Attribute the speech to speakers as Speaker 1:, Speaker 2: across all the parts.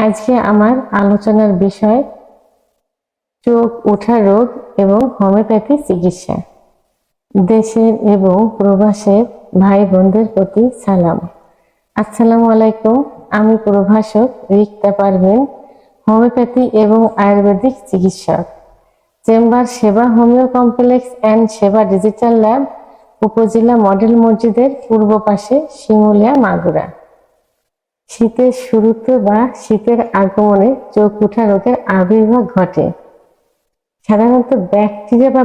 Speaker 1: আজকে আমার আলোচনার বিষয় চোখ ওঠা রোগ এবং হোমিওপ্যাথি চিকিৎসা। দেশের এবং প্রবাসের ভাই বোনদের প্রতি সালাম। আসসালামু আলাইকুম। আমি প্রভাষক রিক্তা পারভিন, হোমিওপ্যাথি এবং আয়ুর্বেদিক চিকিৎসক। চেম্বার সেবা হোমিও কমপ্লেক্স অ্যান্ড সেবা ডিজিটাল ল্যাব, উপজেলা মডেল মসজিদের পূর্ব পাশে, শিমুলিয়া, মাগুরা। শীতের শুরুতে বা শীতের আগমনে চোখ ওঠা রোগের আবির্ভাব ঘটে। সাধারণত ব্যাকটেরিয়া বা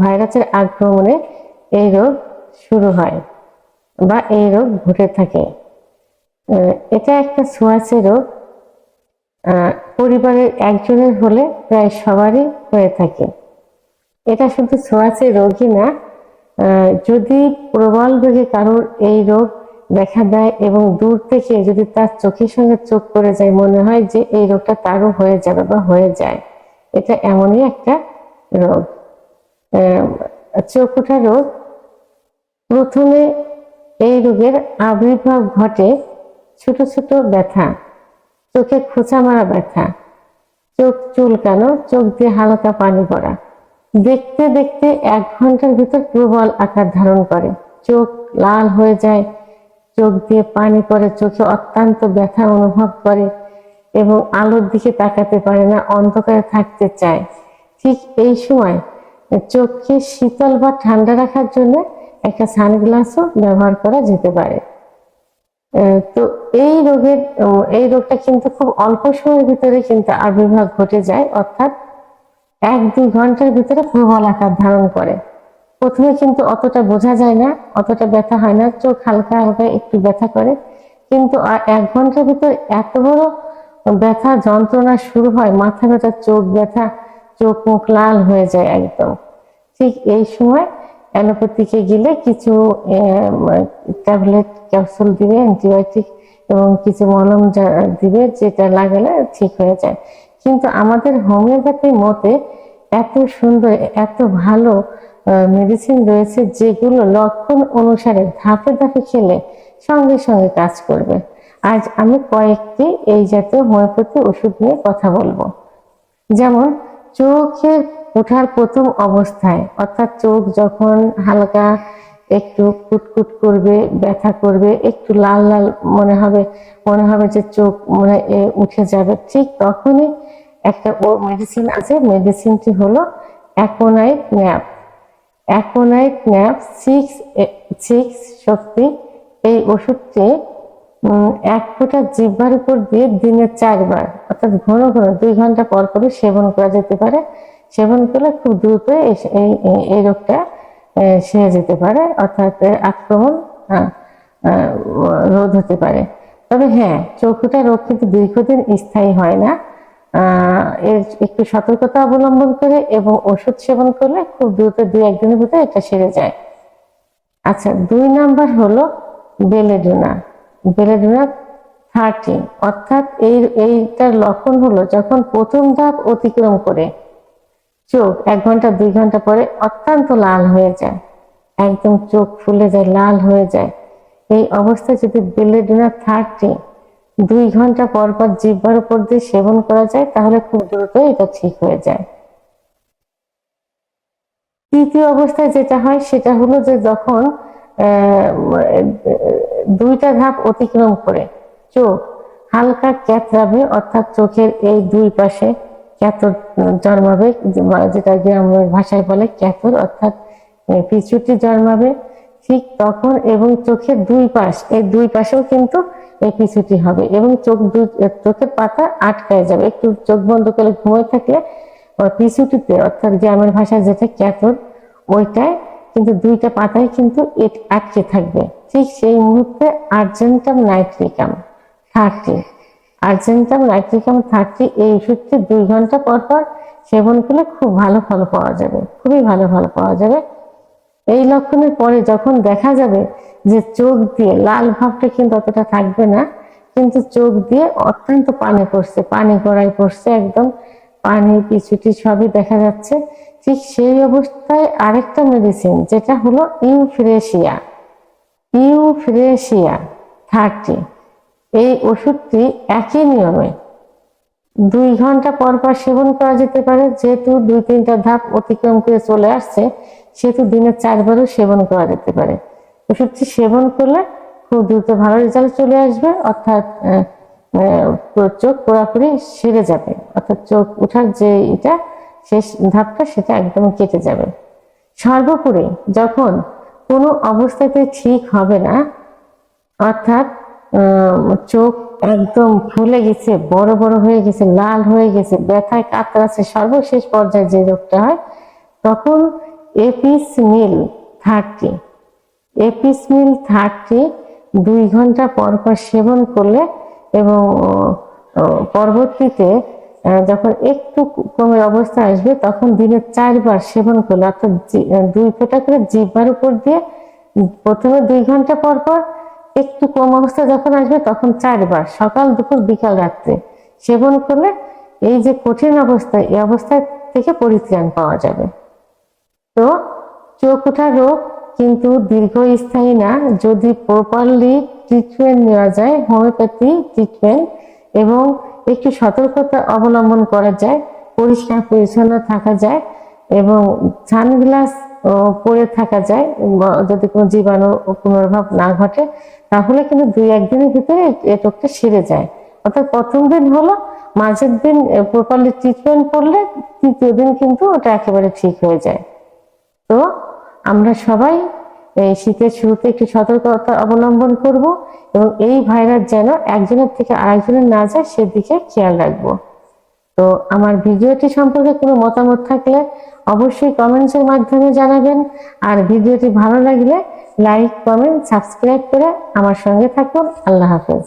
Speaker 1: ভাইরাসের আক্রমণে এই রোগ শুরু হয় বা এই রোগ ঘটে থাকে। এটা একটা ছোঁয়াচে রোগ। পরিবারের একজনের হলে প্রায় সবারই হয়ে থাকে। এটা শুধু ছোঁয়াচে রোগই না, যদি প্রবল বেগে কারোর এই রোগ দেখা দেয় এবং দূর থেকে যদি তার চোখের সঙ্গে চোখ পড়ে যায়, মনে হয় যে এই রোগটা তারও হয়ে যাবে বা হয়ে যায়। এটা এমনই একটা রোগ। চোখ ওঠা রোগ, প্রথমে এই রোগের আবির্ভাব ঘটে ছোট ছোট ব্যথা, চোখে খোঁচা মারা ব্যথা, চোখ চুলকানো, চোখ দিয়ে হালকা পানি পড়া। দেখতে দেখতে 1 ঘন্টার ভিতর প্রবল আকার ধারণ করে, চোখ লাল হয়ে যায়, চোখ দিয়ে পানি পড়ে, চোখে অত্যন্ত ব্যথা অনুভব করে এবং আলোর দিকে তাকাতে পারে না, অন্ধকারে থাকতে চায়। ঠিক এই সময় চোখকে শীতল বা ঠান্ডা রাখার জন্য একটা সানগ্লাসও ব্যবহার করা যেতে পারে। তো এই রোগটা কিন্তু খুব অল্প সময়ের ভিতরে কিন্তু আবির্ভাব ঘটে যায়, অর্থাৎ 1-2 ঘন্টার ভিতরে প্রবল আকার ধারণ করে। প্রথমে কিন্তু অতটা বোঝা যায় না, অতটা ব্যথা হয় না, চোখ হালকা হালকা একটু ব্যথা করে, কিন্তু 1 ঘন্টার ভিতর এত বড় ব্যথা যন্ত্রণা শুরু হয়, মাথা ব্যথা, চোখ ব্যথা, চোখ মুখ লাল হয়ে যায় একদম। ঠিক এই সময় অ্যালোপ্যাথিকে গেলে কিছু ট্যাবলেট ক্যাপসুল দিবে, অ্যান্টিবায়োটিক এবং কিছু মলম দিবে, যেটা লাগালে ঠিক হয়ে যায়। কিন্তু আমাদের হোমিওপ্যাথি মতে এত সুন্দর, এত ভালো মেডিসিন রয়েছে যেগুলো লক্ষণ অনুসারে ধাপে ধাপে খেলে সঙ্গে সঙ্গে কাজ করবে। আজ আমি কয়েকটি এই জাতীয় হোমিওপ্যাথি ওষুধ নিয়ে কথা বলবো। যেমন চোখের ওঠার প্রথম অবস্থায়, অর্থাৎ চোখ যখন হালকা একটু কুটকুট করবে, ব্যথা করবে, একটু লাল লাল মনে হবে যে চোখ উঠে যাবে, ঠিক তখনই একটা মেডিসিন আছে। মেডিসিনটি হলো অ্যাকোনাইট ন্যাপ। অ্যাকোনাইট ন্যাপ 6 শক্তি। এই ওষুধটি 1 ফোঁটা জিহ্বার উপর দিয়ে দিনে 4 বার, অর্থাৎ ঘন ঘন 2 ঘন্টা পর পর সেবন করা যেতে পারে। সেবন করলে খুব দ্রুত এই রোগটা সেরে যেতে পারে, অর্থাৎ আক্রমণ রোধ হতে পারে। তবে হ্যাঁ, চোখ ওঠা রোগ কিন্তু দীর্ঘদিন স্থায়ী হয় না। এর একটু সতর্কতা অবলম্বন করে এবং ওষুধ সেবন করলে খুব দ্রুত 2-1 দিনের ভিতরে এটা সেরে যায়। আচ্ছা, 2 নাম্বার হলো বেলেডোনা। বেলেডোনা 30, অর্থাৎ এইটার লক্ষণ হলো যখন প্রথম ধাপ অতিক্রম করে চোখ 1 ঘন্টা 2 ঘন্টা পরে অত্যন্ত লাল হয়ে যায়, একদম চোখ ফুলে যায়, লাল হয়ে যায়। এই অবস্থায় যদি বেলেডোনা 30 2 ঘন্টা পর পর জিহ্বার উপর দিয়ে সেবন করা যায়, তাহলে খুব দ্রুত এটা ঠিক হয়ে যায়। তৃতীয় অবস্থায় যেটা হয় সেটা হলো যে যখন 2টা ধাপ অতিক্রম করে চোখ হালকা ক্যাতরাবে, অর্থাৎ চোখের এই 2 পাশে ক্যাথর জন্মাবে, যেটা গ্রামের ভাষায় বলে ক্যাথর, অর্থাৎ পিছুটি জন্মাবে। ঠিক তখন এবং চোখের 2 পাশ, এই 2 পাশেও কিন্তু এই পিছুটি হবে এবং চোখের পাতা আটকায় যাবে। একটু চোখ বন্ধ করে ঘুমিয়ে থাকলে পিছুটিতে, অর্থাৎ গ্রামের ভাষায় যেটা ক্যাথর, ওইটায় কিন্তু 2টা পাতায় কিন্তু আটকে থাকবে। ঠিক সেই মুহূর্তে আর্জেন্টাম নাইট্রিকাম 30, আর্জেন্টাম নাইট্রিকাম 30 এই ওষুধটি 2 ঘন্টা পর পর সেবন করলে খুব ভালো ফল পাওয়া যাবে, খুবই ভালো ফল পাওয়া যাবে। এই লক্ষণের পরে যখন দেখা যাবে যে চোখ দিয়ে লাল ভাবটা কিন্তু অতটা থাকবে না, কিন্তু চোখ দিয়ে অত্যন্ত পানি পড়ছে, পানি গড়ায় পড়ছে, একদম পানি পিছুটি সবই দেখা যাচ্ছে, ঠিক সেই অবস্থায় আরেকটা মেডিসিন যেটা হলো ইউফ্রেশিয়া 30, এই ওষুধটি একই নিয়মে 2 ঘন্টা পর পর সেবন করা যেতে পারে। যেহেতু 2-3টা ধাপ অতিক্রম করে চলে আসছে, সেহেতু দিনে 4বারও সেবন করা যেতে পারে। ওষুধটি সেবন করলে খুব দ্রুত ভালো রেজাল্ট চলে আসবে, অর্থাৎ চোখ পুরোপুরি সেরে যাবে, অর্থাৎ চোখ ওঠার যে শেষ ধাপটা সেটা একদম কেটে যাবে। সর্বোপরি যখন কোনো অবস্থাতে ঠিক হবে না, অর্থাৎ চোখ একদম ফুলে গেছে, বড় বড় হয়ে গেছে, লাল হয়ে গেছে, ব্যথায় কাতরাচ্ছে, সর্বশেষ পর্যায়ে যে রোগটা হয়, তখন এপিসমিল 30 2 ঘন্টা পর পর সেবন করলে এবং পরবর্তীতে যখন একটু কমের অবস্থা আসবে, তখন দিনে 4বার সেবন করলে, অর্থাৎ 2 ফোঁটা করে জিহ্বার উপর দিয়ে প্রথমে 2 ঘন্টা পর পর, একটু কম অবস্থা যখন আসবে তখন 4বার, সকাল দুপুর বিকাল রাত্রে সেবন করলে এই যে কঠিন অবস্থা, এই অবস্থা থেকে পরিত্রাণ পাওয়া যাবে। তো চোখ ওঠা রোগ কিন্তু দীর্ঘস্থায়ী না, যদি প্রপারলি ট্রিটমেন্ট নেওয়া যায়, হোমিওপ্যাথি ট্রিটমেন্ট, এবং একটু সতর্কতা অবলম্বন করা যায়, পরিষ্কার পরিচ্ছন্ন থাকা যায় এবং সানগ্লাস পরে থাকা যায়, যদি কোনো জীবাণু পুনর্ভাব না ঘটে, তাহলে কিন্তু 2-1 দিনের ভিতরে এই রোগটা সেরে যায়। অর্থাৎ প্রথম দিন হলো, মাঝের দিন প্রপারলি ট্রিটমেন্ট করলে 3য় দিন কিন্তু ওটা একেবারে ঠিক হয়ে যায়। তো আমরা সবাই এই শীতের শুরুতে একটু সতর্কতা অবলম্বন করব এবং এই ভাইরাস যেন একজনের থেকে আরেকজনের না যায় সেদিকে খেয়াল রাখবো। তো আমার ভিডিওটি সম্পর্কে কোনো মতামত থাকলে অবশ্যই কমেন্টসের মাধ্যমে জানাবেন, আর ভিডিওটি ভালো লাগলে লাইক, কমেন্ট, সাবস্ক্রাইব করে আমার সঙ্গে থাকুন। আল্লাহ হাফেজ।